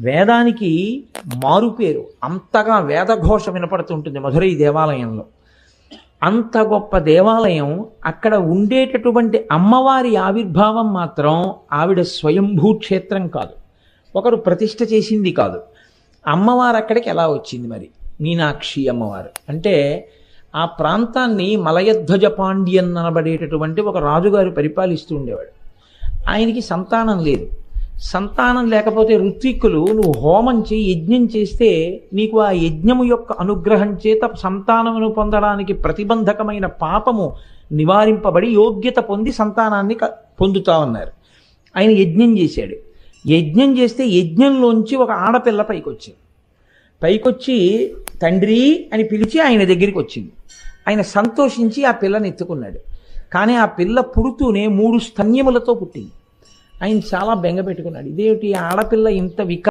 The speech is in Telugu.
వేదానికి మారుపేరు. అంతగా వేదఘోష వినపడుతుంటుంది మధురై దేవాలయంలో. అంత గొప్ప దేవాలయం. అక్కడ ఉండేటటువంటి అమ్మవారి ఆవిర్భావం మాత్రం ఆవిడ స్వయంభూ క్షేత్రం కాదు, ఒకరు ప్రతిష్ఠ చేసింది కాదు. అమ్మవారు అక్కడికి ఎలా వచ్చింది మరి? మీనాక్షి అమ్మవారు అంటే ఆ ప్రాంతాన్ని మలయధ్వజ పాండ్యన్ అనబడేటటువంటి ఒక రాజుగారు పరిపాలిస్తూ ఉండేవాడు. ఆయనకి సంతానం లేదు. సంతానం లేకపోతే ఋత్విక్కులు నువ్వు హోమం చేయి, యజ్ఞం చేస్తే నీకు ఆ యజ్ఞము యొక్క అనుగ్రహం చేత సంతానమును పొందడానికి ప్రతిబంధకమైన పాపము నివారింపబడి యోగ్యత పొంది సంతానాన్ని పొందుతామన్నారు. ఆయన యజ్ఞం చేశాడు. యజ్ఞం చేస్తే యజ్ఞంలోంచి ఒక ఆడపిల్ల పైకొచ్చి తండ్రి అని పిలిచి ఆయన దగ్గరికి వచ్చింది. ఆయన సంతోషించి ఆ పిల్లని ఎత్తుకున్నాడు. కానీ ఆ పిల్ల పుడుతూనే 3 స్తన్యములతో పుట్టింది. ఆయన చాలా బెంగ పెట్టుకున్నాడు. ఇదేమిటి ఆడపిల్ల ఇంత